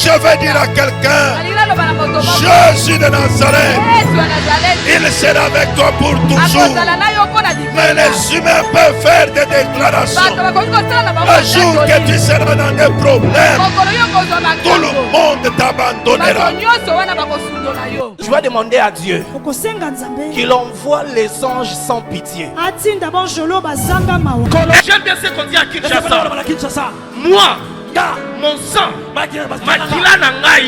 Je vais dire à quelqu'un, Jésus de Nazareth, il sera avec toi pour toujours. Mais les humains peuvent faire des déclarations. Le jour que tu seras dans des problèmes, tout le monde t'abandonnera. Je vais demander à Dieu qu'il envoie les anges sans pitié. J'aime bien ce qu'on dit à Kinshasa. Moi, mon sang, makila na ngai,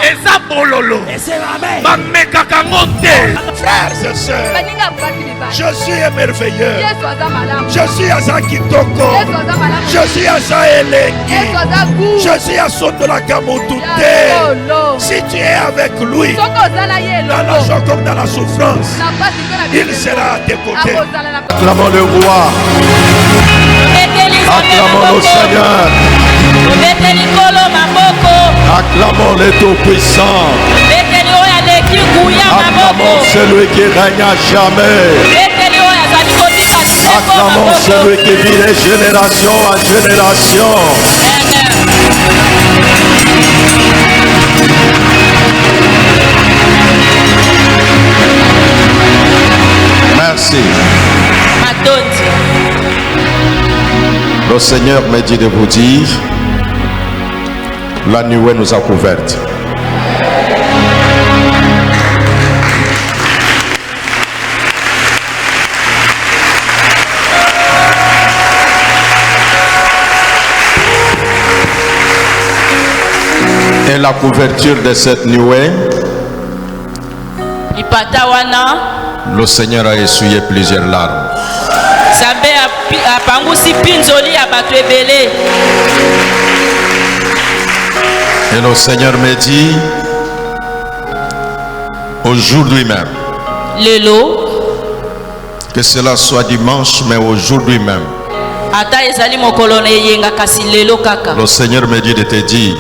eza bololo, bamekaka ngote. Frères et sœurs, je suis merveilleux. Je suis Asa Kitoko. Je suis Asa Elengi. Je suis Asa Sotola Kamotute. Si tu es avec lui, dans la joie comme dans la souffrance, il sera à tes côtés. Acclamons le roi. Acclamons le Seigneur. Acclamons le Tout-Puissant. Acclamons celui qui règne à jamais. Acclamons celui qui vit de génération en génération. Merci. Le Seigneur m'a dit de vous dire, la nuée nous a couvertes. Et la couverture de cette nuée, le Seigneur a essuyé plusieurs larmes. Et le Seigneur me dit, aujourd'hui même, que cela soit dimanche, mais aujourd'hui même, le Seigneur me dit de te dire,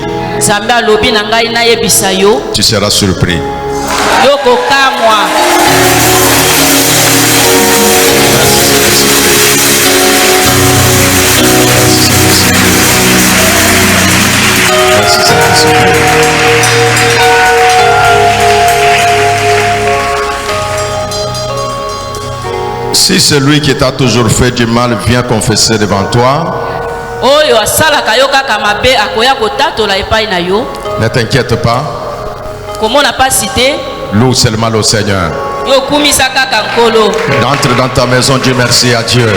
tu seras surpris. Si celui qui t'a toujours fait du mal vient confesser devant toi, ne t'inquiète pas. Loue seulement le Seigneur. Entre dans ta maison, dis merci à Dieu.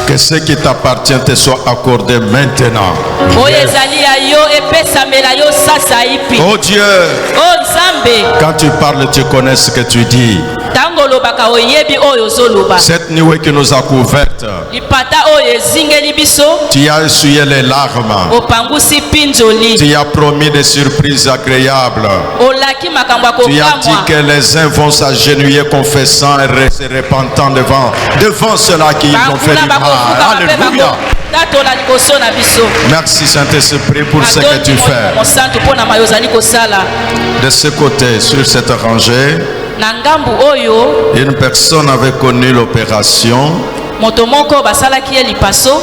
Que ce qui t'appartient te soit accordé maintenant. Oh Dieu, quand tu parles, tu connais ce que tu dis. Cette nuée qui nous a couvertes, tu as essuyé les larmes. Tu as promis des surprises agréables. Tu as dit que les uns vont s'agenouiller confessant et se repentant devant ceux-là qui ont fait du mal. Alléluia. Merci Saint-Esprit pour ce que tu fais. De ce côté, sur cette rangée, une personne avait connu l'opération.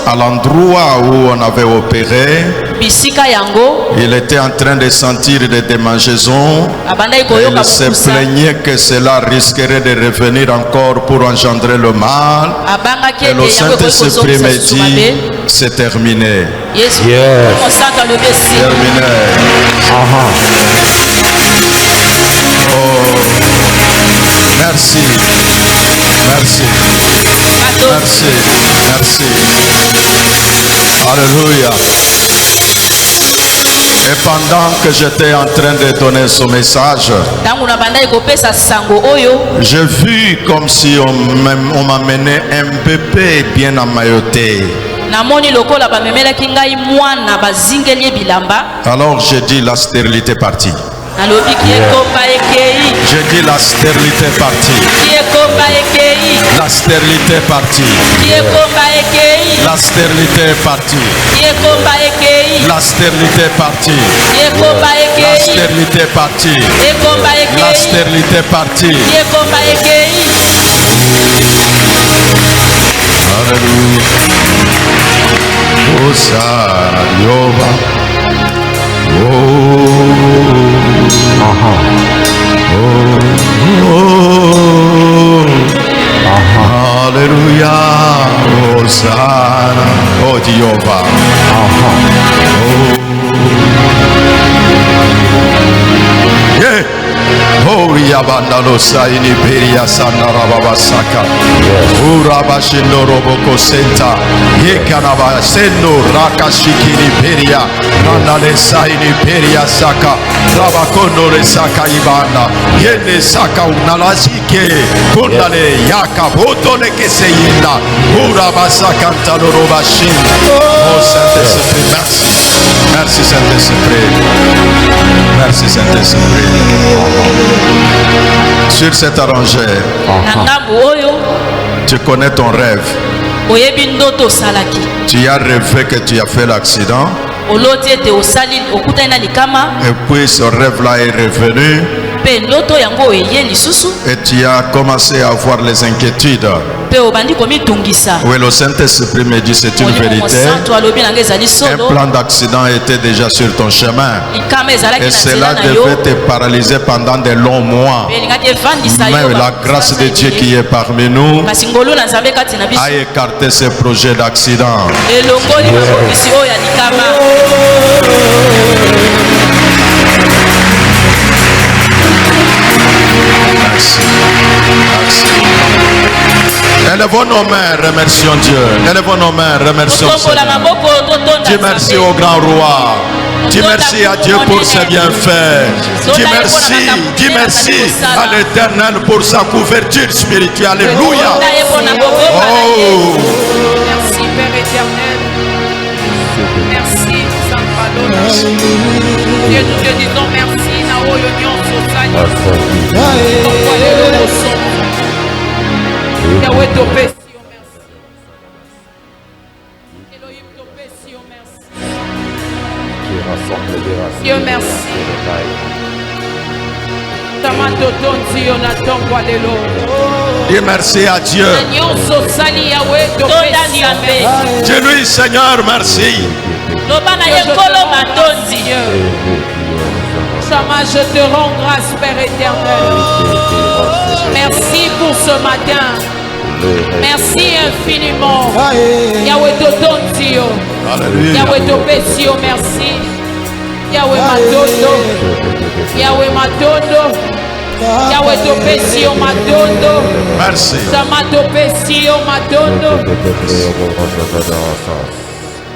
À l'endroit où on avait opéré, il était en train de sentir des démangeaisons. Il se plaignait que cela risquerait de revenir encore pour engendrer le mal. Et le Saint-Esprit me dit, c'est terminé. Terminé. Oh, merci. Merci. Merci. Merci. Alléluia. Et pendant que j'étais en train de donner ce message, j'ai vu comme si on m'amenait un bébé bien emmailloté. Alors j'ai dit la stérilité partie. J'ai dit la stérilité partie. La stérilité partie. La stérilité partie. La stérilité est partie. La stérilité est partie. La stérilité est partie. Alléluia. Hosanna Yehova. Alléluia. Hosanna. Oh Jéhovah. Yeah. Oh Yabandalo Saini Beria Sanarababa Saka. Urabashindo Roboko Senta. Yekanaba Sendo Rakashikini Beria. Nandale Saini Beria Saka. Rabakondo le Saka Ibanda. Yene Saka Unalazike. Kundale Yaka Botole Keseyinda. Urabasaka Talorobashin. Oh Saint-Esprit, merci. Merci Saint-Esprit. Merci Saint-Esprit. Sur cet arrangeur, tu connais ton rêve. Tu as rêvé que tu as fait l'accident. Et puis ce rêve-là est revenu. Et tu as commencé à avoir les inquiétudes. Oui, le Saint-Esprit me dit c'est une vérité. Un plan d'accident était déjà sur ton chemin. Et cela devait te paralyser pendant de longs mois. Mais la grâce de Dieu qui est parmi nous a écarté ce projet d'accident. Merci. Merci. Élevons nos mains, remercions Dieu. Élevons nos mains, remercions Seigneur. Dis merci au grand roi. Dis merci à Dieu pour ses bienfaits. Dis merci à l'Éternel pour sa couverture spirituelle. Alléluia. Oh. Merci Père éternel. Merci Saint-Palo. Dieu, nous te disons merci. Yahweh Topesio, merci. Elohim Topesio, merci. Dieu merci. Dis merci à Dieu. Dis-lui Seigneur merci. Je te rends grâce Père éternel. Merci pour ce matin. Merci infiniment. Yahweh Totontio. Yahweh Topesio, merci. Yahweh Matondo. Yahweh Matondo. Yahweh Topesio Matondo. Merci. Samatopesio Matondo.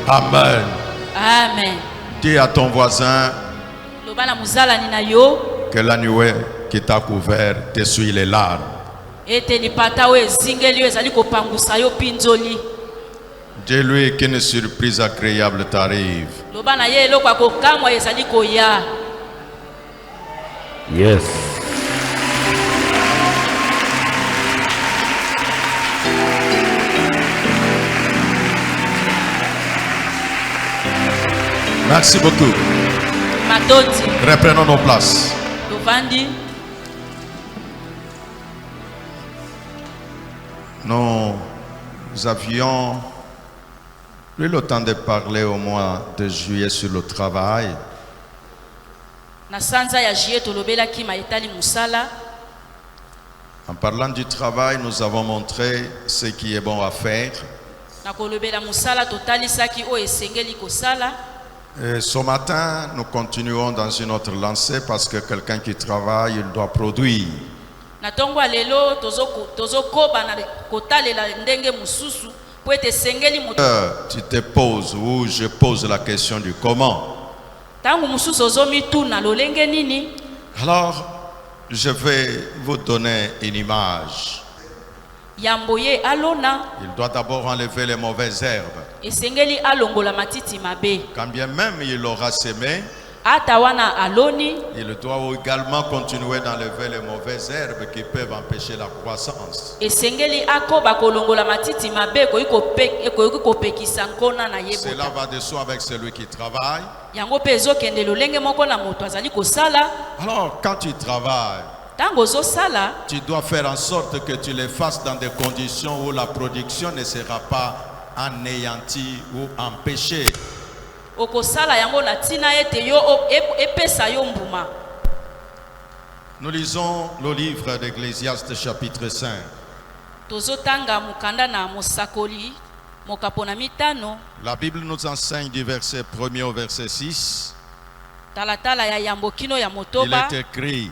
Amen. Amen. Dis à ton voisin que la nuée qui t'a couvert t'essuie les larmes. Dis-lui qu'une surprise agréable t'arrive. Yes. Merci beaucoup. Reprenons nos places. Nous avions eu le temps de parler au mois de juillet sur le travail. En parlant du travail, nous avons montré ce qui est bon à faire. Et ce matin, nous continuons dans une autre lancée parce que quelqu'un qui travaille, il doit produire. Tu te poses ou je pose la question du comment. Alors, je vais vous donner une image. Il doit d'abord enlever les mauvaises herbes. Quand bien même il aura semé, Il doit également continuer d'enlever les mauvaises herbes qui peuvent empêcher la croissance. Cela va de soi avec celui qui travaille. Alors, quand tu travailles, tu dois faire en sorte que tu les fasses dans des conditions où la production ne sera pas anéantie ou empêchée. Nous lisons le livre d'Ecclésiaste chapitre 5. La Bible nous enseigne du verset 1er au verset 6. Il est écrit: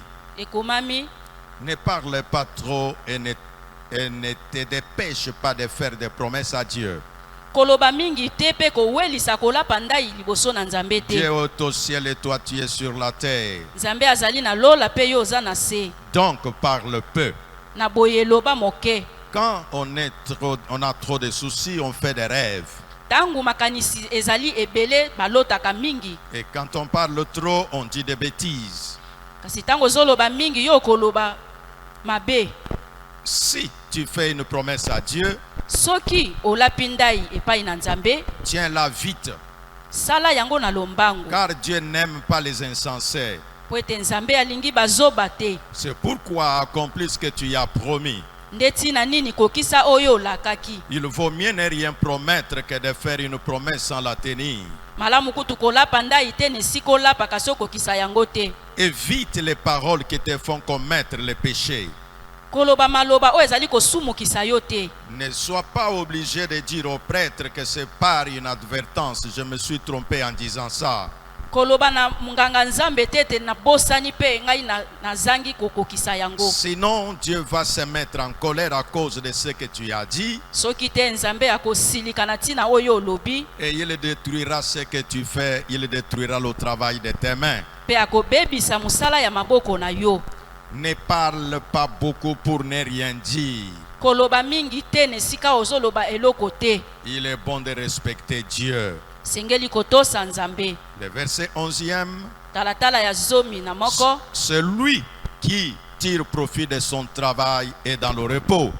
ne parle pas trop et ne te dépêche pas de faire des promesses à Dieu. Dieu est au ciel et toi tu es sur la terre. Donc parle peu. Quand on a trop de soucis, on fait des rêves. Et quand on parle trop, on dit des bêtises. Si tu fais une promesse à Dieu, tiens-la vite. Car Dieu n'aime pas les insensés. C'est pourquoi accomplis ce que tu as promis. Il vaut mieux ne rien promettre que de faire une promesse sans la tenir. Évite les paroles qui te font commettre les péchés. Ne sois pas obligé de dire au prêtre que c'est par inadvertance. Je me suis trompé en disant ça. Sinon, Dieu va se mettre en colère à cause de ce que tu as dit. Et il détruira ce que tu fais. Il détruira le travail de tes mains. Ne parle pas beaucoup pour ne rien dire. Il est bon de respecter Dieu. Le verset 11e. Celui qui tire profit de son travail est dans le repos.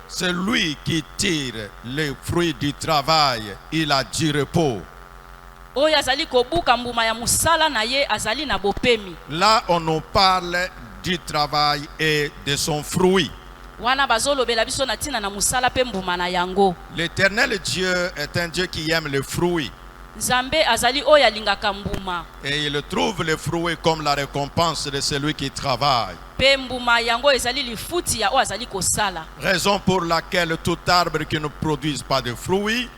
Celui qui tire les fruits du travail, il a du repos. Là, on nous parle du travail et de son fruit. L'Éternel Dieu est un Dieu qui aime le fruit. Et il trouve le fruit comme la récompense de celui qui travaille. Raison pour laquelle tout arbre qui ne produise pas de fruits,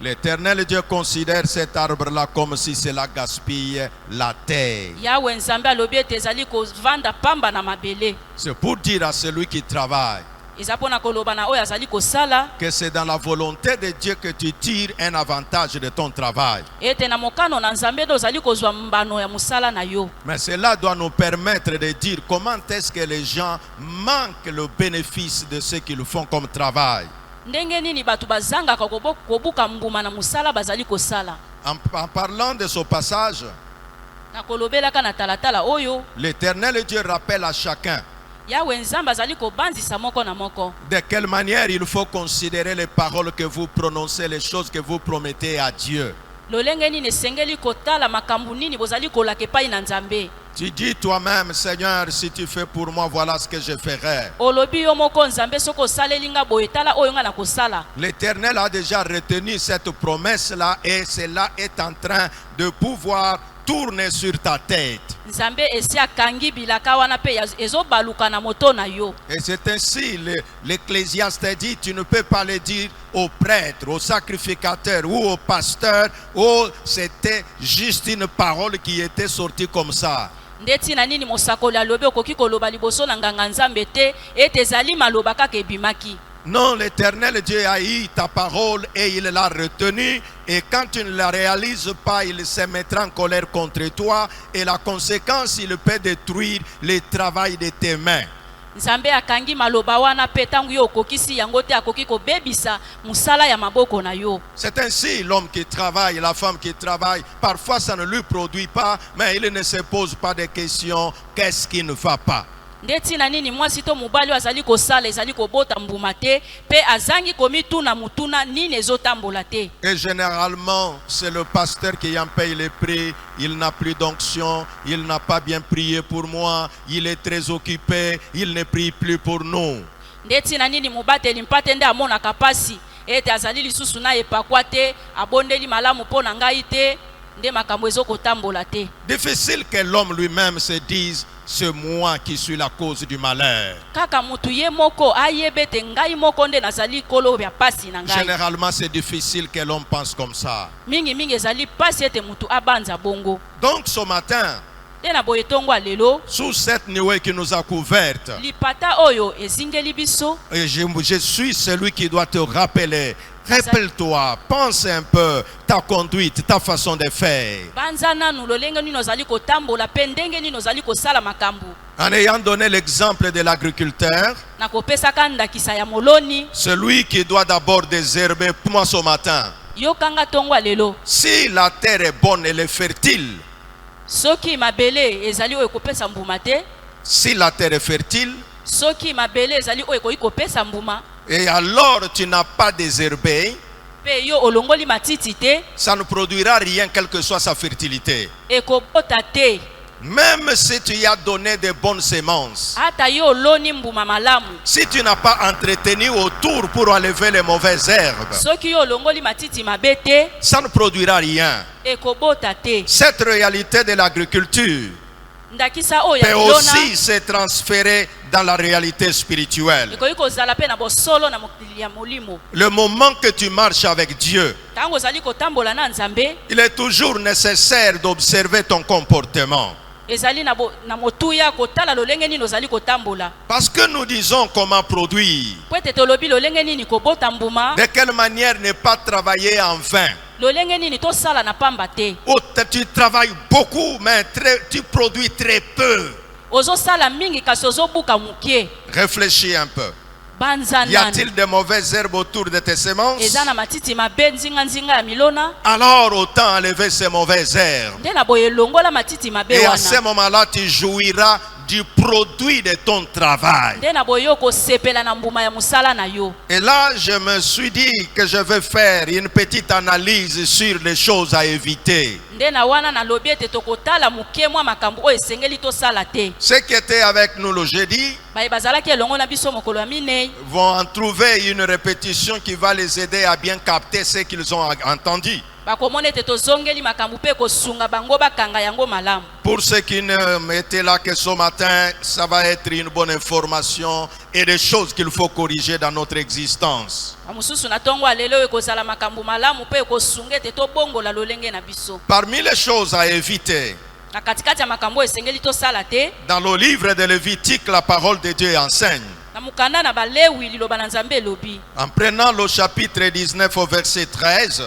l'Éternel Dieu considère cet arbre-là comme si cela gaspille la terre. C'est pour dire à celui qui travaille que c'est dans la volonté de Dieu que tu tires un avantage de ton travail. Mais cela doit nous permettre de dire comment est-ce que les gens manquent le bénéfice de ce qu'ils font comme travail. En parlant de ce passage, l'Éternel Dieu rappelle à chacun de quelle manière il faut considérer les paroles que vous prononcez, les choses que vous promettez à Dieu. Tu dis toi-même, Seigneur, si tu fais pour moi, voilà ce que je ferai. L'Éternel a déjà retenu cette promesse-là et cela est en train de pouvoir tourner sur ta tête. Et c'est ainsi l'Ecclésiaste dit, tu ne peux pas le dire au prêtre, au sacrificateur ou au pasteur. Oh, c'était juste une parole qui était sortie comme ça. Non, l'Éternel Dieu a eu ta parole et il l'a retenue. Et quand tu ne la réalises pas, il se mettra en colère contre toi. Et la conséquence, il peut détruire le travail de tes mains. Nzambe akangi maloba wana pe tangu yo okokisi yango te akoki kobebisa musala ya maboko na yo. C'est ainsi l'homme qui travaille, la femme qui travaille, parfois ça ne lui produit pas, mais il ne se pose pas de questions, qu'est-ce qui ne va pas? Ndeti na nini mwasi to mobali azali kosala ezali kobota mbuma te pe azangi komituna mutuna nini ezotambola te. Et généralement c'est le pasteur qui en paye les prix. Il n'a plus d'onction, il n'a pas bien prié pour moi, il est très occupé, il ne prie plus pour nous. Ndeti na nini mubateli mpate nde amona kapasi ete azali lisusu na epakwa te abondeli malamu po na ngai te nde makambo ezokotambola te. Difficile que l'homme lui-même se dise c'est moi qui suis la cause du malheur. Généralement c'est difficile que l'homme pense comme ça. Donc ce matin, sous cette nuée qui nous a couvertes, je suis celui qui doit te rappeler. Rappelle-toi, pense un peu ta conduite, ta façon de faire. En ayant donné l'exemple de l'agriculteur, celui qui doit d'abord désherber, moi ce matin, si la terre est bonne, elle est fertile. Si la terre est fertile, et alors tu n'as pas désherbé, ça ne produira rien quelle que soit sa fertilité. Même si tu y as donné de bonnes semences, si tu n'as pas entretenu autour pour enlever les mauvaises herbes, ça ne produira rien. Cette réalité de l'agriculture peut aussi se transférer dans la réalité spirituelle. Le moment que tu marches avec Dieu, il est toujours nécessaire d'observer ton comportement. Parce que nous disons comment produire, de quelle manière ne pas travailler en vain. Ou tu travailles beaucoup mais tu produis très peu. Réfléchis un peu. Y a-t-il de mauvaises herbes autour de tes semences? Alors autant enlever ces mauvaises herbes. Et à ce moment-là, tu jouiras du produit de ton travail. Et là, je me suis dit que je vais faire une petite analyse sur les choses à éviter. Ceux qui étaient avec nous le jeudi vont en trouver une répétition qui va les aider à bien capter ce qu'ils ont entendu. Pour ceux qui ne étaient là que ce matin, ça va être une bonne information et des choses qu'il faut corriger dans notre existence. Parmi les choses à éviter, dans le livre de Lévitique, la parole de Dieu enseigne. En prenant le chapitre 19 au verset 13,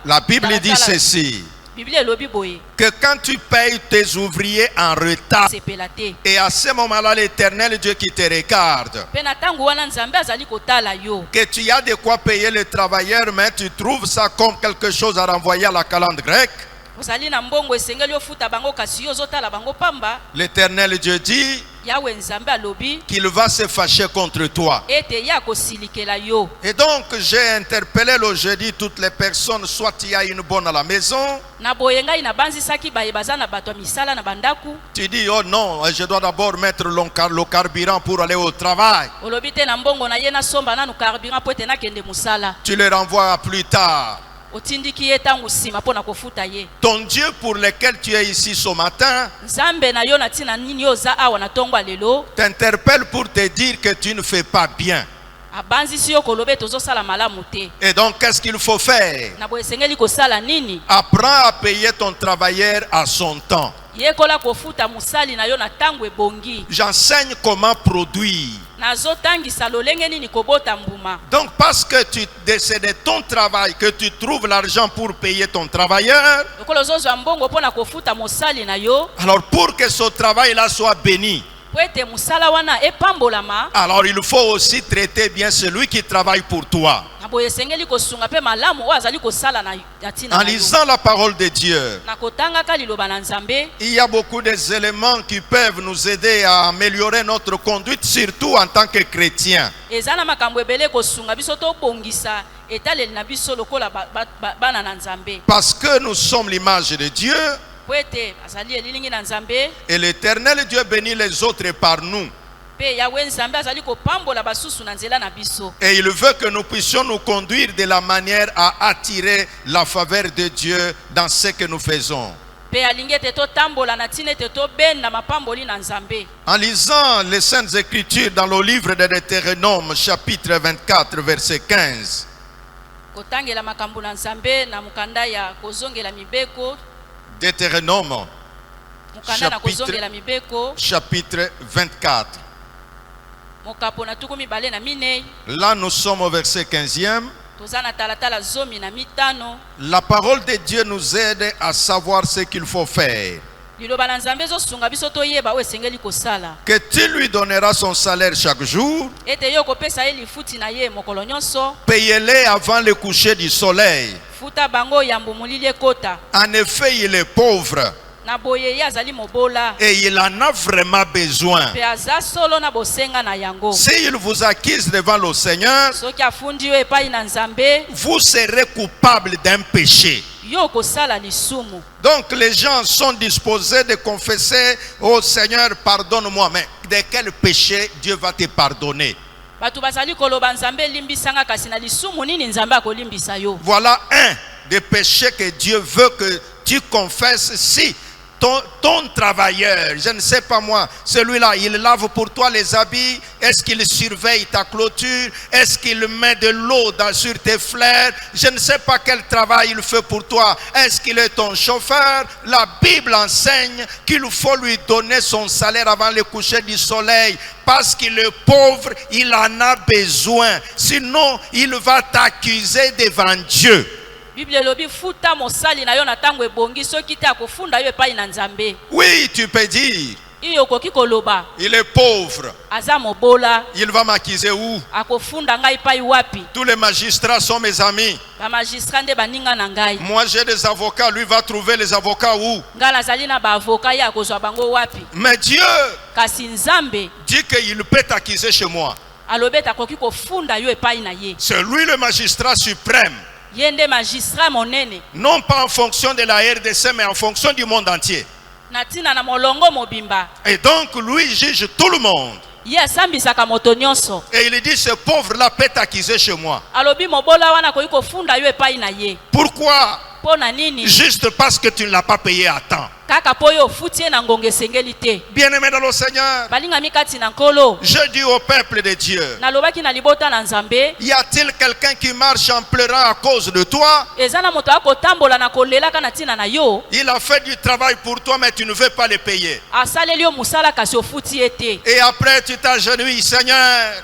la Bible dit ceci, que quand tu payes tes ouvriers en retard, et à ce moment-là l'Éternel Dieu qui te regarde, que tu as de quoi payer les travailleurs, mais tu trouves ça comme quelque chose à renvoyer à la calandre grecque, l'Éternel Dieu dit qu'il va se fâcher contre toi. Et donc j'ai interpellé le jeudi toutes les personnes, soit il y a une bonne à la maison, tu dis oh non, je dois d'abord mettre le carburant pour aller au travail, tu le renvoies à plus tard. Ton Dieu pour lequel tu es ici ce matin t'interpelle pour te dire que tu ne fais pas bien. Et donc, qu'est-ce qu'il faut faire? Apprends à payer ton travailleur à son temps. J'enseigne comment produire. Donc, parce que c'est de ton travail que tu trouves l'argent pour payer ton travailleur, alors pour que ce travail-là soit béni, alors il faut aussi traiter bien celui qui travaille pour toi. En lisant la parole de Dieu, il y a beaucoup d'éléments qui peuvent nous aider à améliorer notre conduite, surtout en tant que chrétiens. Parce que nous sommes l'image de Dieu. Et l'Éternel Dieu bénit les autres par nous. Et il veut que nous puissions nous conduire de la manière à attirer la faveur de Dieu dans ce que nous faisons. En lisant les Saintes Écritures dans le livre de Deutéronome, chapitre 24, verset 15. Deutéronome, chapitre 24. Là, nous sommes au verset 15e. La parole de Dieu nous aide à savoir ce qu'il faut faire. Que tu lui donneras son salaire chaque jour. Payez-les avant le coucher du soleil. En effet, il est pauvre. Et il en a vraiment besoin. S'il vous accuse devant le Seigneur, vous serez coupable d'un péché. Donc les gens sont disposés de confesser: oh Seigneur, pardonne-moi. Mais de quel péché Dieu va te pardonner? Voilà un des péchés que Dieu veut que tu confesses. Si ton travailleur, je ne sais pas moi, celui-là, il lave pour toi les habits, est-ce qu'il surveille ta clôture, est-ce qu'il met de l'eau sur tes fleurs, je ne sais pas quel travail il fait pour toi, est-ce qu'il est ton chauffeur? La Bible enseigne qu'il faut lui donner son salaire avant le coucher du soleil, parce qu'il est pauvre, il en a besoin, sinon il va t'accuser devant Dieu. Oui, tu peux dire: il est pauvre. Il va m'accuser où? Tous les magistrats sont mes amis. Moi j'ai des avocats, lui va trouver les avocats où? Mais Dieu dit qu'il peut t'accuser chez moi. C'est lui le magistrat suprême. Non pas en fonction de la RDC, mais en fonction du monde entier. Et donc lui juge tout le monde. Et il dit: ce pauvre là peut t'accuser chez moi. Pourquoi? Juste parce que tu ne l'as pas payé à temps. Bien-aimé dans le Seigneur, je dis au peuple de Dieu: y a-t-il quelqu'un qui marche en pleurant à cause de toi? Il a fait du travail pour toi, mais tu ne veux pas le payer. Et après tu t'agenouilles: Seigneur,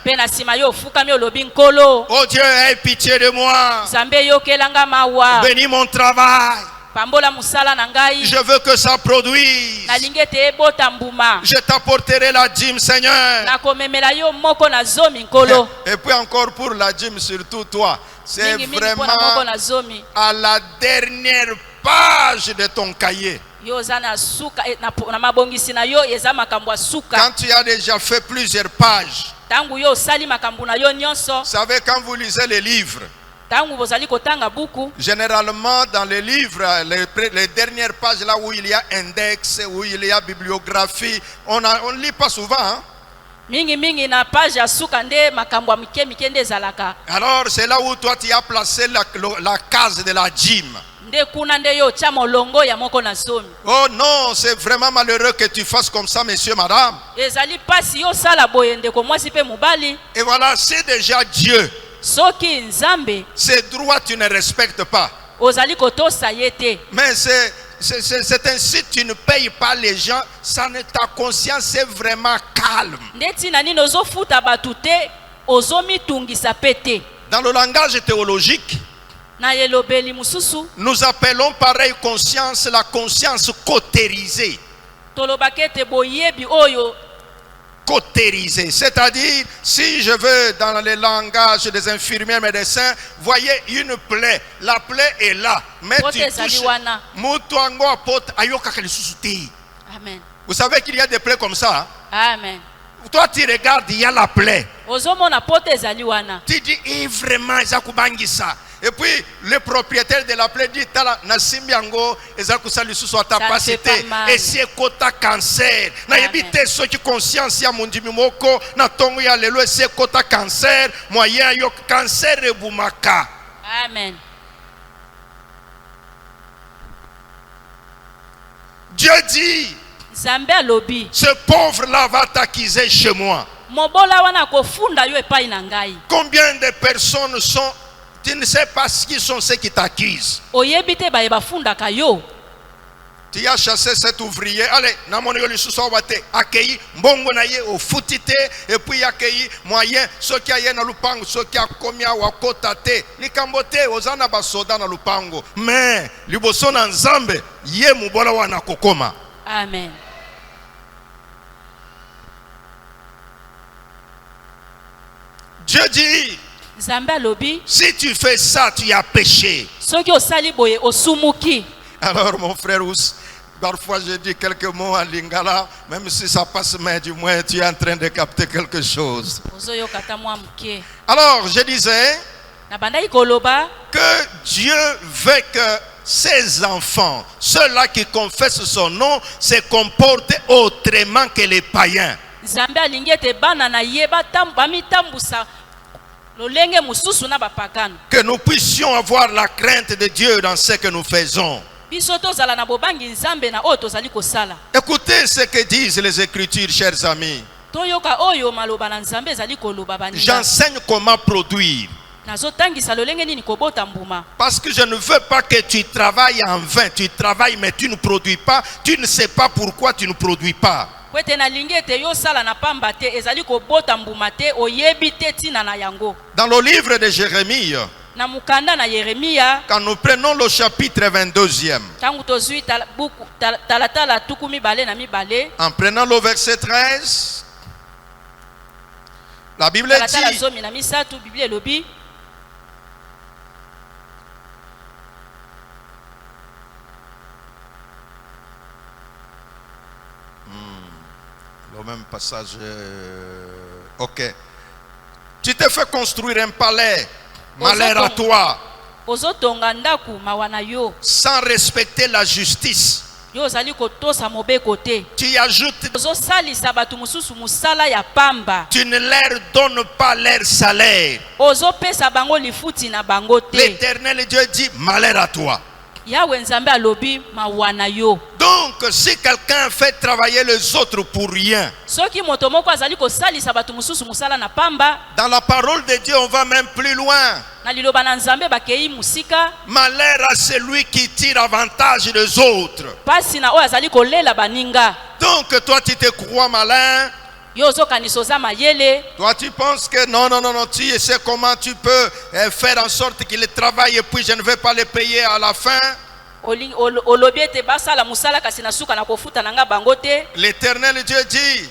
oh Dieu, aie pitié de moi, bénis mon travail. Je veux que ça produise. Je t'apporterai la dîme, Seigneur. Et puis encore pour la dîme, surtout toi, c'est vraiment à la dernière page de ton cahier. Quand tu as déjà fait plusieurs pages, vous savez, quand vous lisez les livres, généralement dans les livres, les dernières pages là où il y a index, où il y a bibliographie, on ne lit pas souvent, hein? Alors c'est là où toi tu as placé la case de la dîme. Oh non, c'est vraiment malheureux que tu fasses comme ça, monsieur, madame. Et voilà, c'est déjà Dieu. Ces droits, tu ne respectes pas. Mais c'est ainsi, tu ne payes pas les gens, ta conscience est vraiment calme. Dans le langage théologique, nous appelons pareille conscience la conscience cautérisée. Cautérisée, c'est-à-dire, si je veux dans le langage des infirmiers médecins, voyez une plaie, la plaie est là, mais tu touches, Amen. Vous savez qu'il y a des plaies comme ça, hein? Amen. Toi tu regardes, il y a la plaie. Tu dis, vraiment, ça. Et puis le propriétaire de la plaie dit, Nasimbiango, ta capacité, et c'est kota cancer. Na yebite ceux qui conscience ya mundimi moko, na tongo ya lelo, c'est kota cancer, moyen yo cancer et boumaka. Amen. Dieu dit, ce pauvre-là va t'accuser chez moi. Combien de personnes sont, tu ne sais pas qui sont ceux qui t'accusent. Tu as chassé cet ouvrier, allez, accueilli, mbongo na ye au futite, et puis accueilli moyen, ceux qui aient na lupango, ceux qui a commis à wakotate, ni kambote, ozana basoda na lupango, mais, liboso na nzambe, ye mubola wana kokoma. Amen. Dieu dit, si tu fais ça, tu as péché. Alors mon frère, parfois je dis quelques mots en lingala, même si ça passe, mais du moins tu es en train de capter quelque chose. Alors je disais que Dieu veut que ses enfants, ceux-là qui confessent son nom, se comportent autrement que les païens. Que nous puissions avoir la crainte de Dieu dans ce que nous faisons. Écoutez ce que disent les Écritures, chers amis. J'enseigne comment produire. Parce que je ne veux pas que tu travailles en vain. Tu travailles mais tu ne produis pas. Tu ne sais pas pourquoi tu ne produis pas. Dans le livre de Jérémie, quand nous prenons le chapitre 22e, en prenant le verset 13, la Bible dit, le même passage, ok. Tu te fais construire un palais, malheur à toi, sans respecter la justice. Tu ajoutes, tu ne leur donnes pas leur salaire. L'Éternel Dieu dit, malheur à toi. Donc, si quelqu'un fait travailler les autres pour rien, dans la parole de Dieu, on va même plus loin. Malheur à celui qui tire avantage des autres. Donc, toi, tu te crois malin. Toi tu penses que non, tu sais comment tu peux faire en sorte qu'il travaille et puis je ne vais pas le payer à la fin. L'Éternel Dieu dit,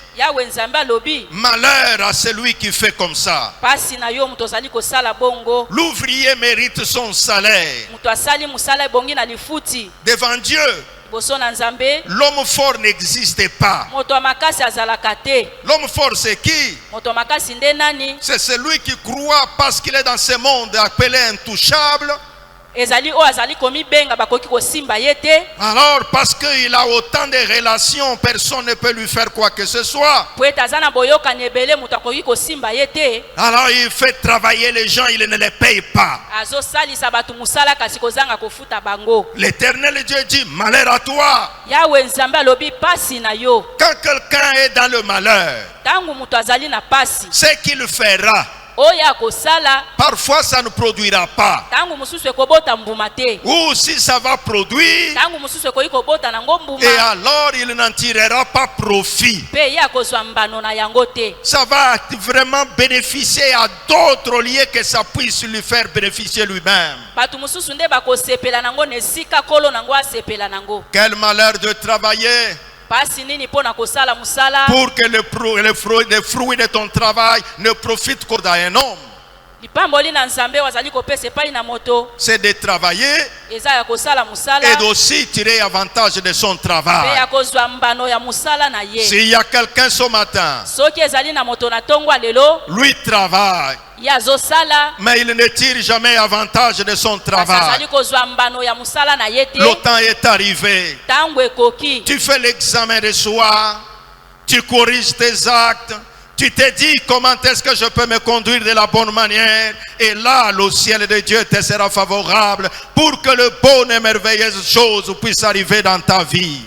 malheur à celui qui fait comme ça. L'ouvrier mérite son salaire. Devant Dieu, l'homme fort n'existe pas. L'homme fort c'est qui? C'est celui qui croit parce qu'il est dans ce monde appelé intouchable. Alors, parce qu'il a autant de relations, personne ne peut lui faire quoi que ce soit. Alors, il fait travailler les gens, il ne les paye pas. L'Éternel Dieu dit, malheur à toi. Quand quelqu'un est dans le malheur, ce qu'il fera, parfois ça ne produira pas. Ou si ça va produire, et alors il n'en tirera pas profit. Ça va vraiment bénéficier à d'autres au lieu que ça puisse lui faire bénéficier lui-même. Quel malheur de travailler pour que les fruits de ton travail ne profitent qu'à un homme. C'est de travailler et aussi tirer avantage de son travail. S'il y a quelqu'un ce matin, lui travaille, mais il ne tire jamais avantage de son travail. Le temps est arrivé. Tu fais l'examen de soi, tu corriges tes actes. Tu te dis comment est-ce que je peux me conduire de la bonne manière. Et là, le ciel de Dieu te sera favorable pour que le bon et merveilleuse chose puisse arriver dans ta vie.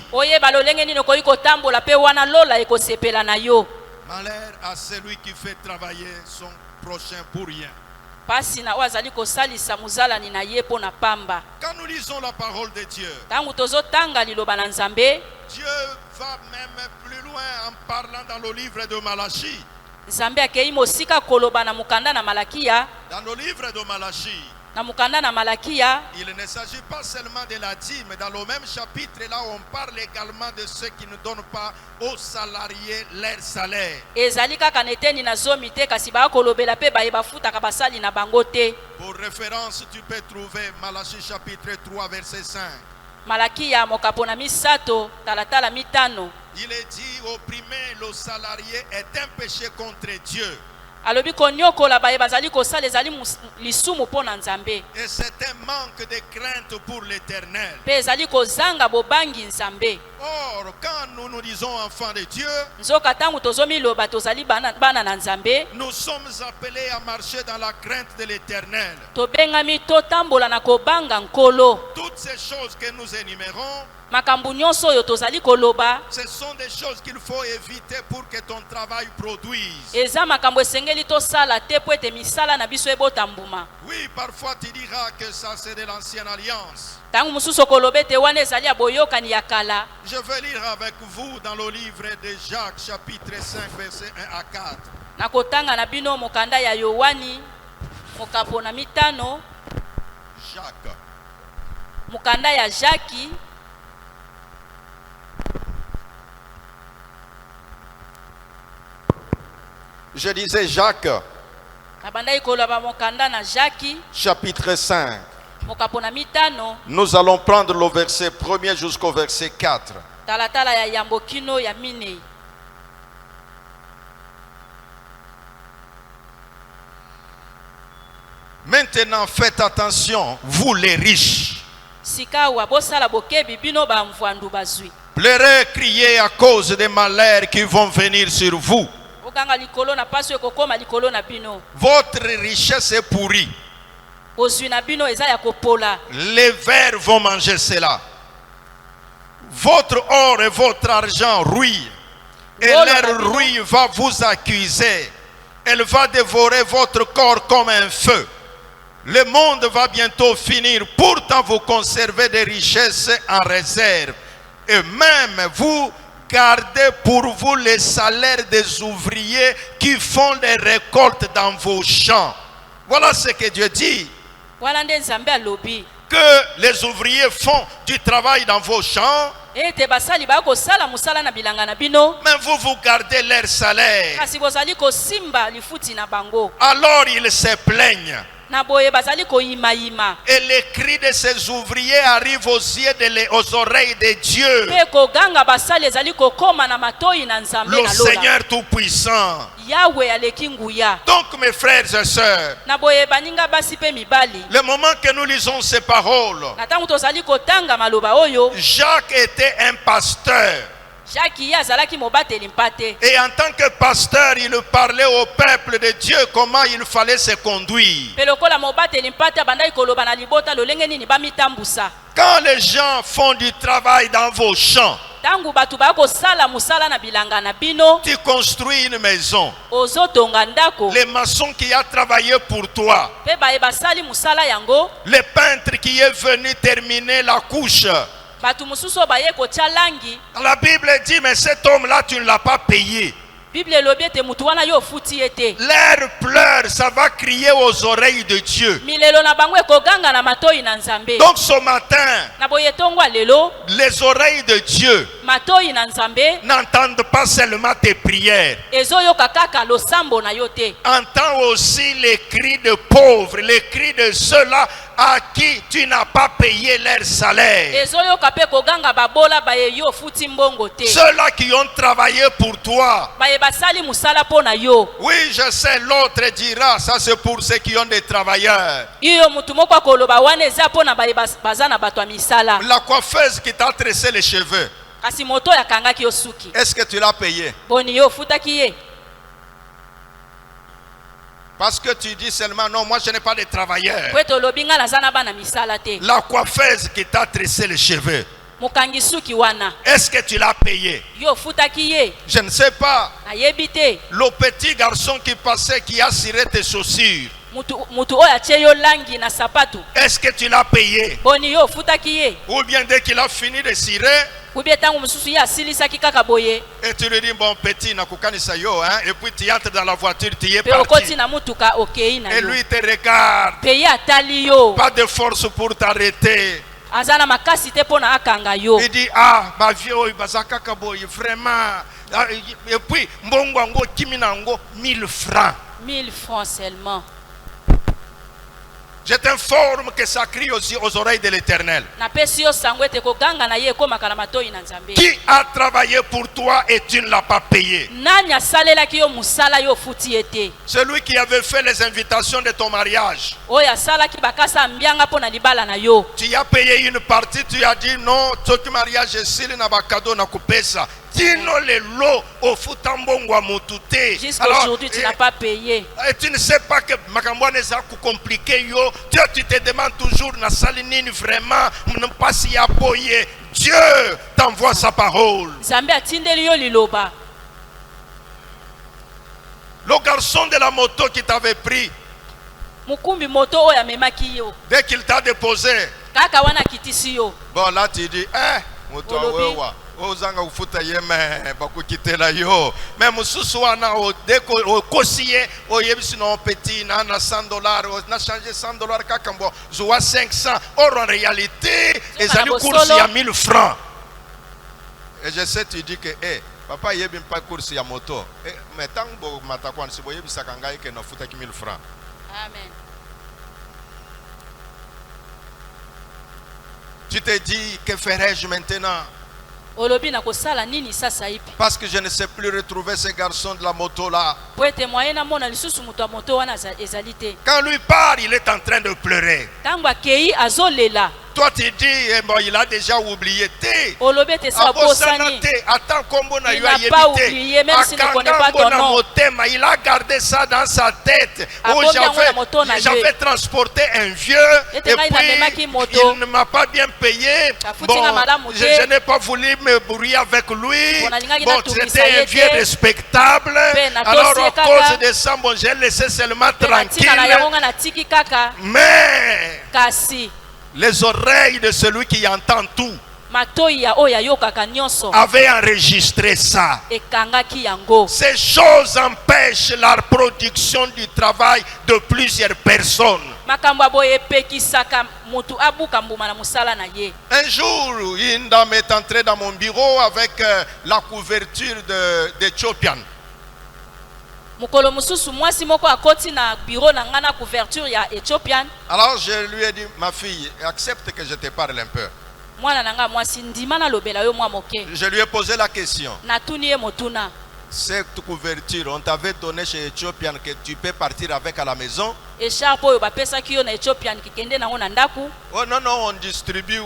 Malheur à celui qui fait travailler son prochain pour rien. Quand nous lisons la parole de Dieu, Dieu va même plus loin en parlant dans le livre de Malachie. Dans le livre de Malachie, il ne s'agit pas seulement de la dîme. Dans le même chapitre, là, on parle également de ceux qui ne donnent pas aux salariés leur salaire. Pour référence, tu peux trouver Malachie chapitre 3, verset 5. Il est dit, opprimer le salarié est un péché contre Dieu. Et c'est un manque de crainte pour l'Éternel. Or, quand nous nous disons enfants de Dieu, nous sommes appelés à marcher dans la crainte de l'Éternel. Toutes ces choses que nous énumérons, ce sont des choses qu'il faut éviter pour que ton travail produise. Oui, parfois tu diras que ça c'est de l'ancienne alliance. Je vais lire avec vous dans le livre de Jacques chapitre 5 verset 1 à 4. Jacques. Je disais Jacques, chapitre 5. Nous allons prendre le verset 1er jusqu'au verset 4. Maintenant, faites attention, vous les riches. Pleurez, criez à cause des malheurs qui vont venir sur vous. Votre richesse est pourrie. Les vers vont manger cela. Votre or et votre argent rouillent. Et leur rouille va vous accuser. Elle va dévorer votre corps comme un feu. Le monde va bientôt finir. Pourtant vous conservez des richesses en réserve. Et même vous gardez pour vous les salaires des ouvriers qui font les récoltes dans vos champs. Voilà ce que Dieu dit. Que les ouvriers font du travail dans vos champs. Mais vous gardez leur salaire. Alors ils se plaignent. Et les cris de ces ouvriers arrivent aux oreilles de Dieu. Le Seigneur Tout-Puissant. Donc mes frères et sœurs, le moment que nous lisons ces paroles, Jacques était un pasteur. Et en tant que pasteur, il parlait au peuple de Dieu comment il fallait se conduire. Quand les gens font du travail dans vos champs, tu construis une maison. Les maçons qui ont travaillé pour toi, le peintre qui est venu terminer la couche. La Bible dit, mais cet homme-là, tu ne l'as pas payé. L'air pleure, ça va crier aux oreilles de Dieu. Donc ce matin, les oreilles de Dieu n'entendent pas seulement tes prières. Entends aussi les cris de pauvres, les cris de ceux-là à qui tu n'as pas payé leur salaire. Ceux-là qui ont travaillé pour toi. Oui, je sais, l'autre dira, ça c'est pour ceux qui ont des travailleurs. La coiffeuse qui t'a tressé les cheveux, est-ce que tu l'as payé? Parce que tu dis seulement, non, moi je n'ai pas de travailleurs. La coiffeuse qui t'a tressé les cheveux, est-ce que tu l'as payé? Je ne sais pas. Le petit garçon qui passait, qui a ciré tes chaussures, est-ce que tu l'as payé? Ou bien dès qu'il a fini de cirer, et tu lui dis, bon petit, hein? Et puis tu entres dans la voiture, tu y es parti. Et lui te regarde. Pas de force pour t'arrêter. Il dit, ah, ma vieux, vraiment. Et puis, 1000 francs. 1000 francs seulement. Je t'informe que ça crie aussi aux oreilles de l'Éternel. Qui a travaillé pour toi et tu ne l'as pas payé? Celui qui avait fait les invitations de ton mariage. Tu as payé une partie, tu as dit non, ton mariage est s'il n'a pas cadeau, n'a coupé ça. Jusqu'à aujourd'hui, tu n'as pas payé. Et tu ne sais pas que Makambouane est compliqué. Dieu, tu te demandes toujours, vraiment, pas si appoyé. Dieu t'envoie sa parole. Le garçon de la moto qui t'avait pris, dès qu'il t'a déposé, bon là tu dis, moto ozanga ufuta yeme bakukite la yo mais mususu wana deko okosiye oyebisi no petit na $100 na changer $100 kakambo zoa 500 or en réalité ezali course ya 1000 francs. Et je sais tu dis que papa yebi pas course ya moto mais tango matakwan si boyebisa kangai ke na futa ki 1000 francs. Amen. Tu te dis, que ferais-je maintenant? Parce que je ne sais plus retrouver ce garçon de la moto là. Quand lui parle, il est en train de pleurer. Toi tu dis, bon, il a déjà oublié. Attends, il a gardé ça dans sa tête. J'avais transporté un vieux et puis il ne m'a pas bien payé. Bon, je n'ai pas voulu me brouiller avec lui. Bon, c'était un vieux respectable. Alors à cause de ça, bon, j'ai laissé seulement tranquille. Mais les oreilles de celui qui entend tout avaient enregistré ça. Ces choses empêchent la production du travail de plusieurs personnes. Un jour, une dame est entrée dans mon bureau avec la couverture de Ethiopian. Alors je lui ai dit, ma fille, accepte que je te parle un peu. Je lui ai posé la question. Cette couverture, on t'avait donné chez Ethiopian que tu peux partir avec à la maison. Oh non, non, on distribue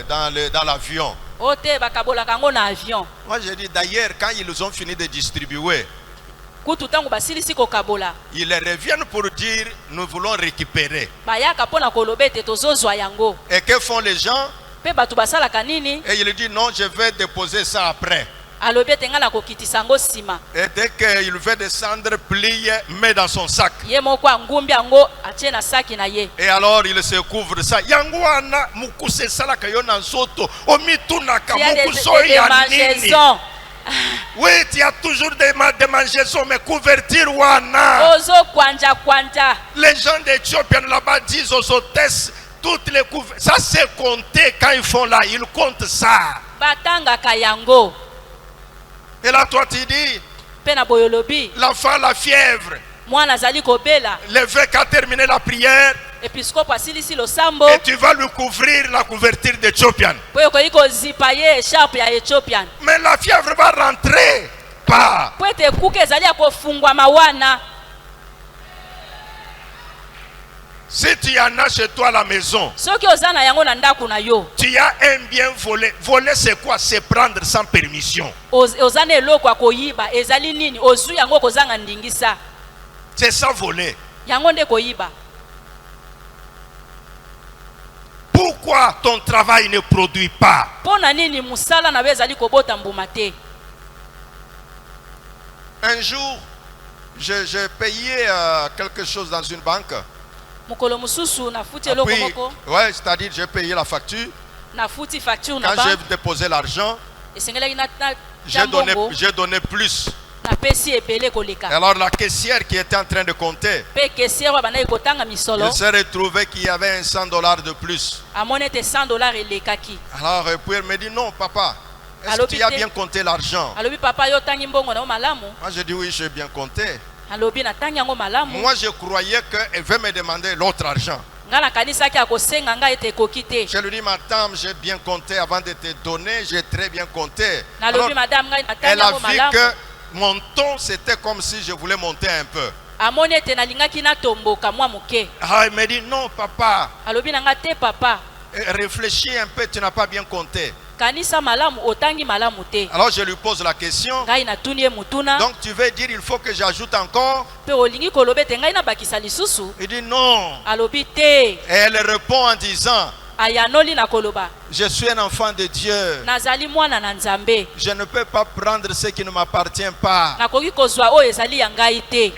dans l'avion. Moi j'ai dit d'ailleurs, quand ils ont fini de distribuer, ils reviennent pour dire nous voulons récupérer. Et que font les gens? Et il dit non, je vais déposer ça après. Et dès qu'il veut descendre, plie, met dans son sac. Et alors il se couvre ça. Il y a des démangeaisons. Oui, tu as toujours des démangeaisons, mais couverture wana. Les gens d'Éthiopie là-bas disent aux hôtesses, toutes les couvertures. Ça c'est compté quand ils font là, ils comptent ça. Et là, toi, tu dis, l'enfant a la fièvre. L'évêque a terminé la prière. Et tu vas lui couvrir la couverture d'Éthiopian. Mais la fièvre va rentrer. Pas. Si tu en as chez toi à la maison, tu as un bien volé. Voler c'est quoi? C'est prendre sans permission. C'est ça voler. Pourquoi ton travail ne produit pas? Un jour, j'ai payé quelque chose dans une banque. Ouais, c'est-à-dire j'ai payé la facture. Quand j'ai déposé l'argent, j'ai donné plus. Alors la caissière qui était en train de compter, il s'est retrouvé qu'il y avait $100 de plus. Alors puis elle me dit non papa, est-ce que tu as bien compté l'argent? Moi je dis oui, j'ai bien compté. Moi je croyais qu'elle veut me demander l'autre argent. Je lui dis madame, j'ai bien compté avant de te donner, j'ai très bien compté. Alors, elle a vu que mon ton c'était comme si je voulais monter un peu. Elle me dit non papa, réfléchis un peu, tu n'as pas bien compté. Alors je lui pose la question. Donc tu veux dire il faut que j'ajoute encore? Il dit non. Et elle répond en disant, je suis un enfant de Dieu. Je ne peux pas prendre ce qui ne m'appartient pas. Et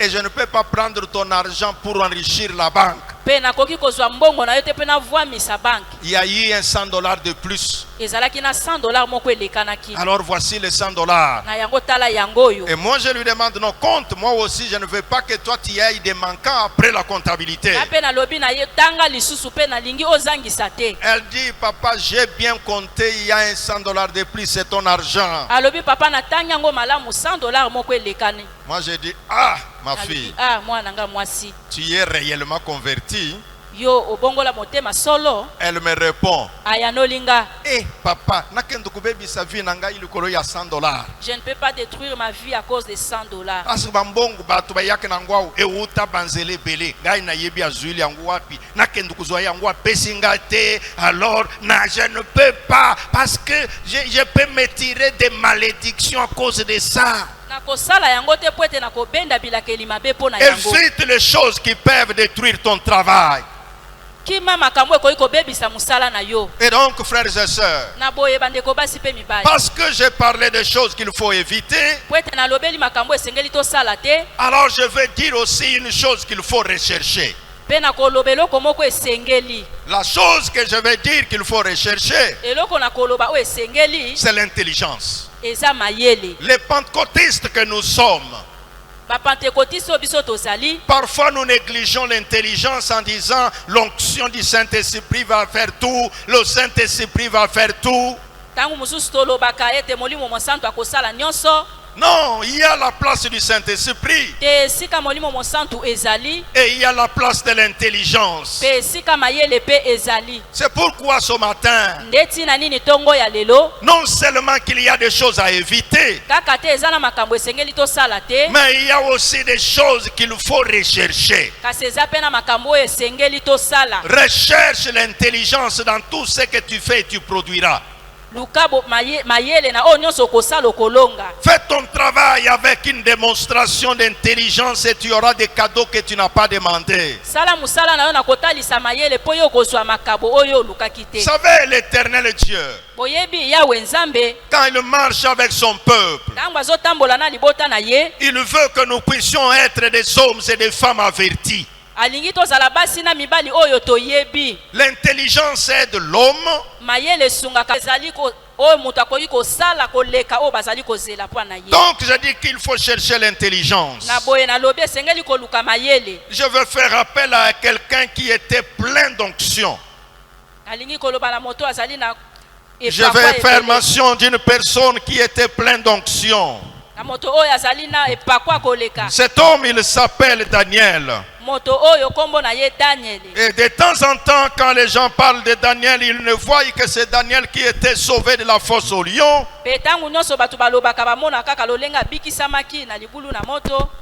je ne peux pas prendre ton argent pour enrichir la banque. Il y a eu un $100 de plus. Alors voici les $100. Et moi je lui demande non, compte, moi aussi je ne veux pas que toi tu ailles des manquants après la comptabilité. Elle dit papa, j'ai bien compté, il y a un $100 de plus, c'est ton argent. Moi j'ai dit ah ma fille, tu es réellement convertie? Elle me répond, eh papa, je ne peux pas détruire ma vie à cause de $100. Alors je ne peux pas parce que je peux me tirer des malédictions à cause de ça. Évite les choses qui peuvent détruire ton travail. Et donc frères et sœurs, parce que j'ai parlé des choses qu'il faut éviter, alors je vais dire aussi une chose qu'il faut rechercher. La chose que je vais dire qu'il faut rechercher, c'est l'intelligence. Les pentecôtistes que nous sommes, parfois nous négligeons l'intelligence en disant l'onction du Saint-Esprit va faire tout, le Saint-Esprit va faire tout. Non, il y a la place du Saint-Esprit. Et il y a la place de l'intelligence. C'est pourquoi ce matin, non seulement qu'il y a des choses à éviter, mais il y a aussi des choses qu'il faut rechercher. Recherche l'intelligence dans tout ce que tu fais et tu produiras. Fais ton travail avec une démonstration d'intelligence et tu auras des cadeaux que tu n'as pas demandé. Vous savez, l'Éternel Dieu, quand il marche avec son peuple, il veut que nous puissions être des hommes et des femmes avertis. L'intelligence aide l'homme. Donc je dis qu'il faut chercher l'intelligence. Je veux faire appel à quelqu'un qui était plein d'onction. Je vais faire mention d'une personne qui était plein d'onction. Cet homme, il s'appelle Daniel. Et de temps en temps, quand les gens parlent de Daniel, ils ne voient que c'est Daniel qui était sauvé de la fosse au lion.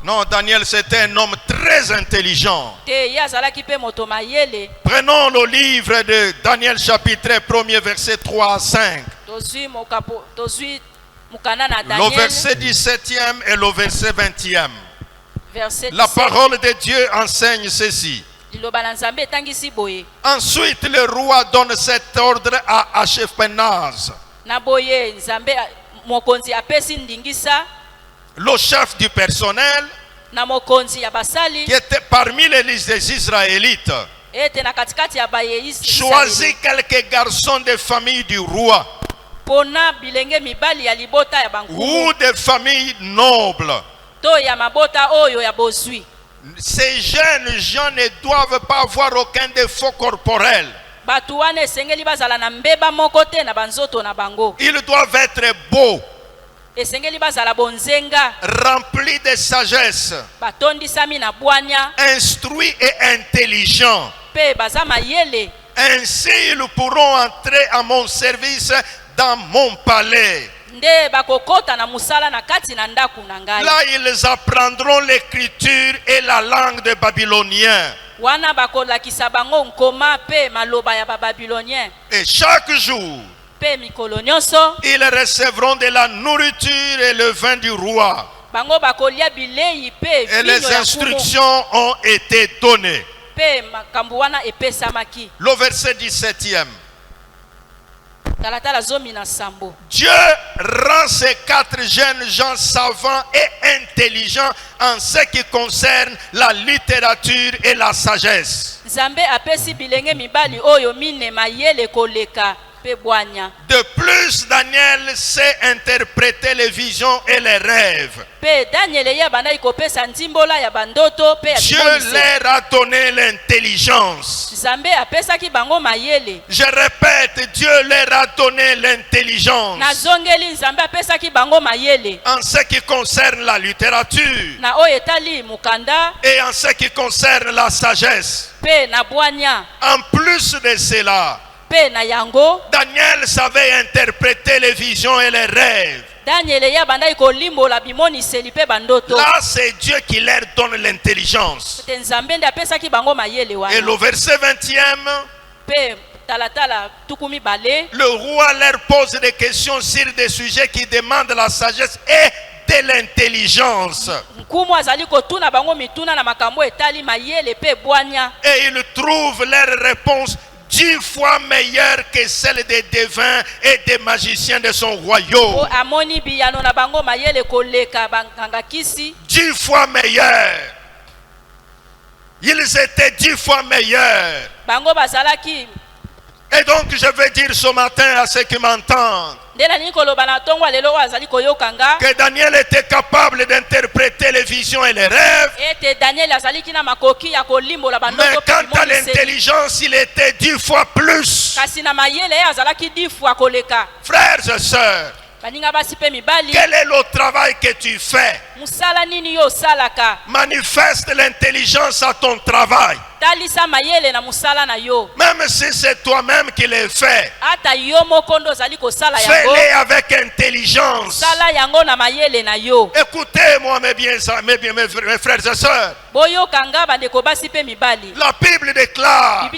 Non, Daniel c'était un homme très intelligent. Prenons le livre de Daniel chapitre 1er verset 3 à 5. Le verset 17e et le verset 20e. La parole de Dieu enseigne ceci. Ensuite, le roi donne cet ordre à Ashpenaz, le chef du personnel, qui était parmi les Israélites. Choisis quelques garçons de famille du roi ou de familles nobles. Ces jeunes gens ne doivent pas avoir aucun défaut corporel. Ils doivent être beaux, remplis de sagesse, instruits et intelligents. Ainsi ils pourront entrer à mon service dans mon palais. Là, ils apprendront l'écriture et la langue des Babyloniens. Et chaque jour, ils recevront de la nourriture et le vin du roi. Et les instructions ont été données. Le verset 17e. Dieu rend ces 4 jeunes gens savants et intelligents en ce qui concerne la littérature et la sagesse. De plus, Daniel sait interpréter les visions et les rêves. Dieu leur a donné l'intelligence. Je répète, Dieu leur a donné l'intelligence. En ce qui concerne la littérature et en ce qui concerne la sagesse. En plus de cela, Daniel savait interpréter les visions et les rêves. Là, c'est Dieu qui leur donne l'intelligence. Et le verset 20e, le roi leur pose des questions sur des sujets qui demandent la sagesse et de l'intelligence. Et il trouve leurs réponses 10 fois meilleure que celle des devins et des magiciens de son royaume. 10 fois meilleurs. Ils étaient 10 fois meilleurs. Et donc je veux dire ce matin à ceux qui m'entendent que Daniel était capable d'interpréter les visions et les rêves. Mais quant à l'intelligence, il était 10 fois plus. Frères et sœurs, Quel est le travail que tu fais? Manifeste l'intelligence à ton travail. Même si c'est toi-même qui les fais, fais-les avec intelligence. Écoutez-moi mes frères et sœurs. La Bible déclare,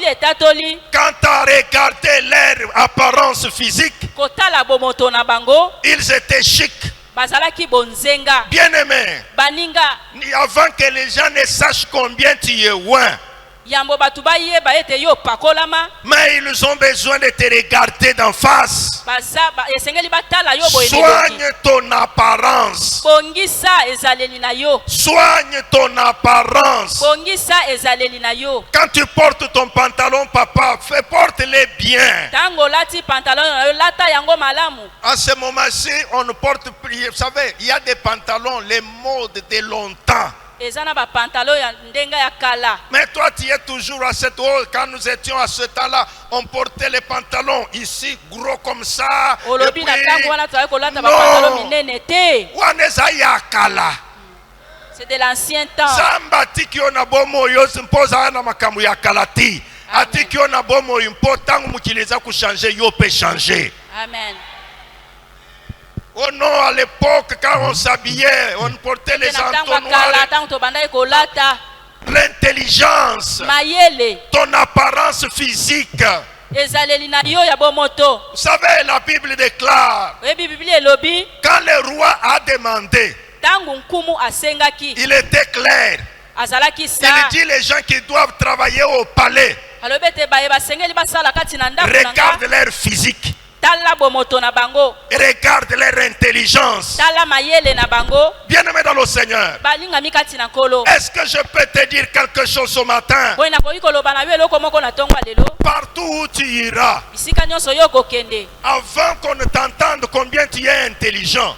quand tu as regardé leur apparence physique, ils étaient chics. Bien-aimé, avant que les gens ne sachent combien tu es loin, mais ils ont besoin de te regarder d'en face. Soigne ton apparence. Soigne ton apparence. Quand tu portes ton pantalon, papa, porte-les bien. À ce moment-ci, on ne porte plus. Vous savez, il y a des pantalons, les modes de longtemps. Mais toi tu es toujours à cette hauteur. Quand nous étions à ce temps-là, on portait les pantalons ici gros comme ça. Et puis, c'est de l'ancien temps. Amen. Oh non, à l'époque, quand on s'habillait, on portait les entonnoirs. L'intelligence, ton apparence physique. Vous savez, la Bible déclare, quand le roi a demandé, il était clair. Il dit les gens qui doivent travailler au palais, regarde leur physique. Regarde leur intelligence. Bien-aimé dans le Seigneur, est-ce que je peux te dire quelque chose ce matin? Partout où tu iras, avant qu'on ne t'entende combien tu es intelligent,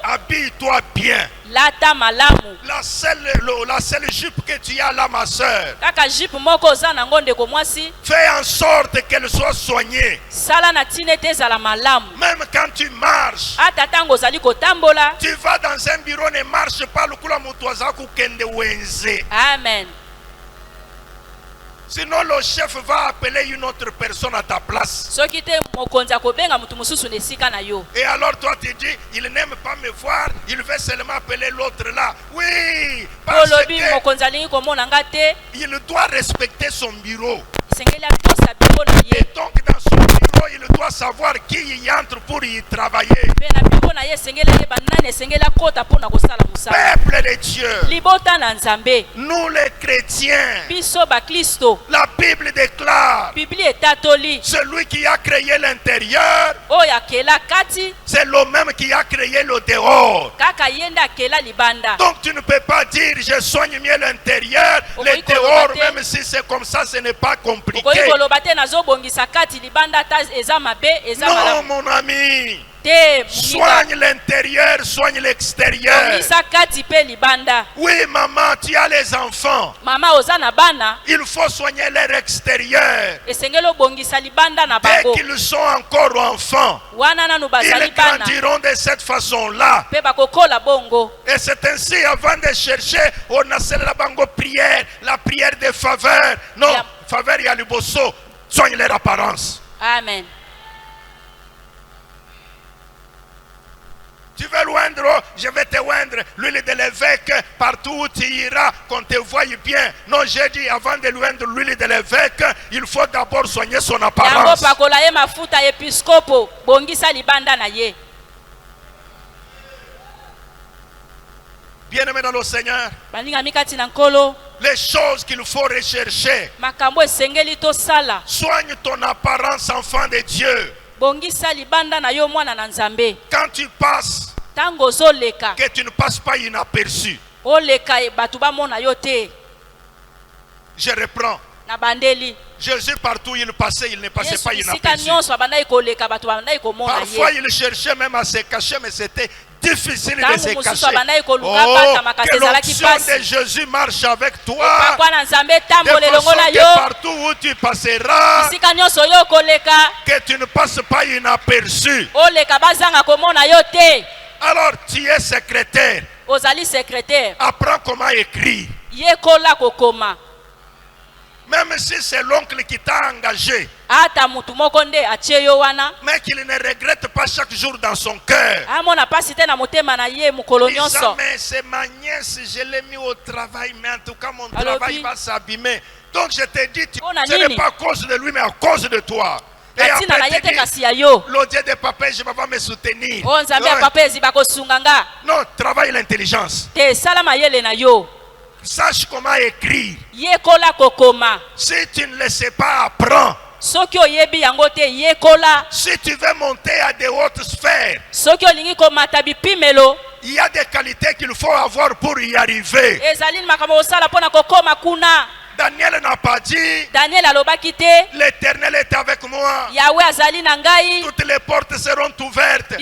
habille-toi bien. La seule jupe que tu as là, ma soeur, fais en sorte qu'elle soit soignée. Même quand tu marches, tu vas dans un bureau, ne marche pas. Amen. Sinon le chef va appeler une autre personne à ta place. Et alors toi tu dis, il n'aime pas me voir, il veut seulement appeler l'autre là. Oui, parce que il doit respecter son bureau. Et donc dans son bureau, il doit savoir qui y entre pour y travailler. Peuple de Dieu, nous les chrétiens, la Bible déclare, celui qui a créé l'intérieur, c'est le même qui a créé le dehors. Donc tu ne peux pas dire je soigne mieux l'intérieur, le dehors, même si c'est comme ça, ce n'est pas compliqué. Non mon ami, soigne l'intérieur, soigne l'extérieur. Oui maman, tu as les enfants, il faut soigner leur extérieur. Dès qu'ils sont encore enfants, ils grandiront de cette façon là. Et c'est ainsi, avant de chercher, on a celle la bango prière, la prière de faveur. Non, faveur il y a le bosso, soigne leur apparence. Amen. Tu veux l'oindre, je vais te oindre l'huile de l'évêque partout où tu iras, qu'on te voie bien. Non, j'ai dit avant de l'oindre l'huile de l'évêque, il faut d'abord soigner son apparence. Bien-aimé dans le Seigneur, les choses qu'il faut rechercher. Soigne ton apparence, enfant de Dieu. Quand tu passes, que tu ne passes pas inaperçu. Je reprends. Jésus partout il passait, il ne passait pas inaperçu. Parfois il cherchait même à se cacher, mais c'était difficile de se cacher. Oh, que l'onction de Jésus marche avec toi. Que partout où tu passeras, que tu ne passes pas inaperçu. Alors tu es secrétaire. Apprends comment écrire. Même si c'est l'oncle qui t'a engagé, mais qu'il ne regrette pas chaque jour dans son cœur. Mais c'est ma nièce, je l'ai mis au travail, mais en tout cas mon travail va s'abîmer. Donc je te dis, ce n'est pas à cause de lui, mais à cause de toi. Et après tu dis, le Dieu de papa, je ne vais pas me soutenir. Non, travaille l'intelligence. Sache comment écrire. Si tu ne le sais pas, apprends. Si tu veux monter à de hautes sphères, il y a des qualités qu'il faut avoir pour y arriver. Daniel n'a pas dit, l'Éternel est avec moi, toutes les portes seront ouvertes.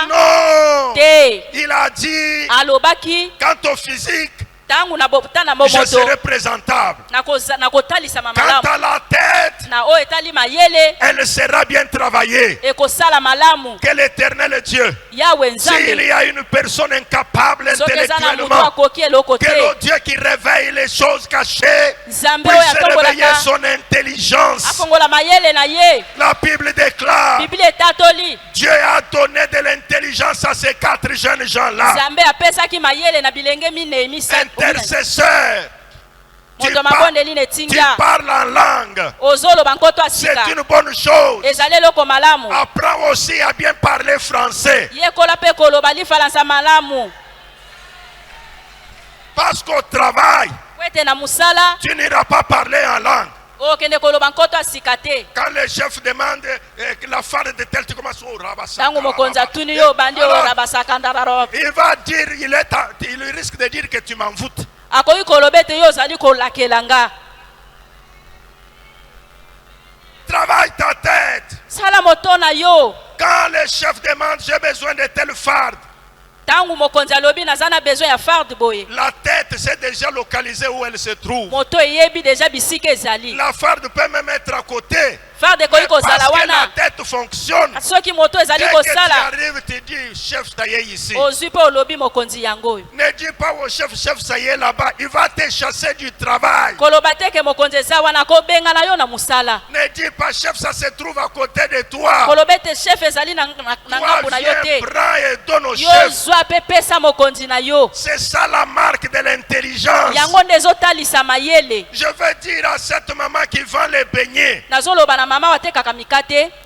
Non, il a dit, quant au physique, je serai présentable. Quant à la tête, elle sera bien travaillée. Que l'Éternel Dieu, s'il y a une personne incapable intellectuellement, que le Dieu qui réveille les choses cachées puisse réveiller son intelligence. La Bible déclare, Dieu a donné de l'intelligence à ces 4 jeunes gens-là. Intercesseur, tu parles en langue, c'est une bonne chose. Apprends aussi à bien parler français, parce qu'au travail tu n'iras pas parler en langue. Quand le chef demande la farde de tel, tu commences au rabassa. Il va dire, il risque de dire que tu m'en voutes. Travaille ta tête. Quand le chef demande, j'ai besoin de telle farde, la tête c'est déjà localisé où elle se trouve. La farde peut même être à côté. Parce que la tête fonctionne. Dès que tu arrives, tu dis, chef, ça y est ici. Ne dis pas au chef, ça y est là-bas. Il va te chasser du travail. Ne dis pas, chef, ça se trouve à côté de toi. Toi, viens, prends et donne au chef. C'est ça la marque de l'intelligence. Je veux dire à cette maman qui vend les beignets,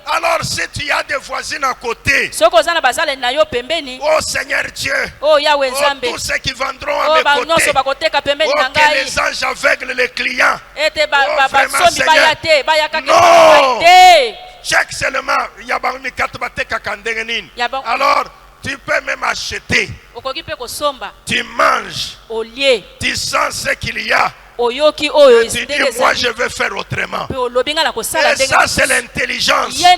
alors si tu as des voisines à côté, oh Seigneur Dieu, oh tous ceux qui vendront à mes côtés, oh que les anges aveuglent les clients, oh vraiment Seigneur, non, check seulement, alors tu peux même acheter, tu manges, tu sens ce qu'il y a. Et tu dis, moi je veux faire autrement. Et ça c'est l'intelligence. Dès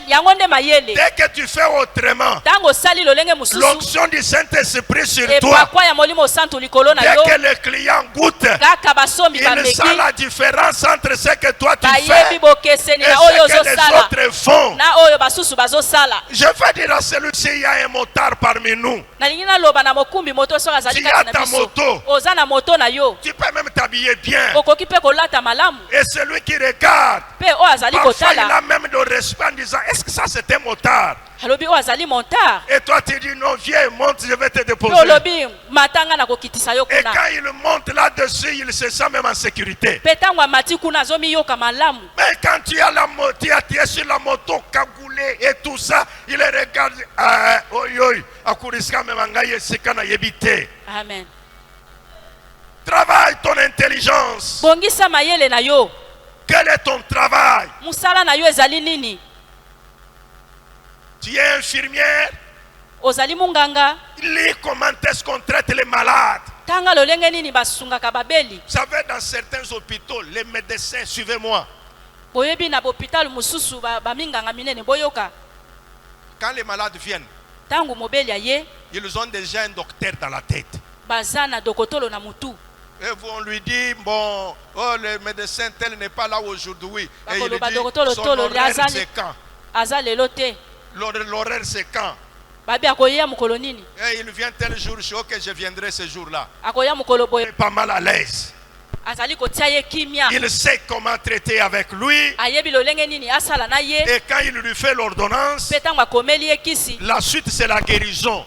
que tu fais autrement, l'onction du Saint-Esprit sur toi, dès que le client goûte, il sent la différence entre ce que toi tu fais et ce que les autres font. Je veux dire à celui-ci, il y a un motard parmi nous. Tu as ta moto, tu peux même t'habiller bien. Et celui qui regarde, parfois il a même le respect en disant, est-ce que ça c'est un motard? Et toi tu dis, non, viens, monte, je vais te déposer. Et quand il monte là-dessus, il se sent même en sécurité. Mais quand tu as la moto, tu es sur la moto cagoulée et tout ça, il regarde, Amen. Travaille ton intelligence. Quel est ton travail? Tu es infirmière. Lis comment est-ce qu'on traite les malades. Vous savez, dans certains hôpitaux, les médecins, suivez-moi. Quand les malades viennent, Ils ont déjà un docteur dans la tête. Et on lui dit, bon, oh, le médecin tel n'est pas là aujourd'hui. Et il dit, son horaire c'est quand? L'horaire c'est quand? Et il vient tel jour, je dis, ok, je viendrai ce jour-là. Il est pas mal à l'aise. Il sait comment traiter avec lui. Et quand il lui fait l'ordonnance, la suite c'est la guérison.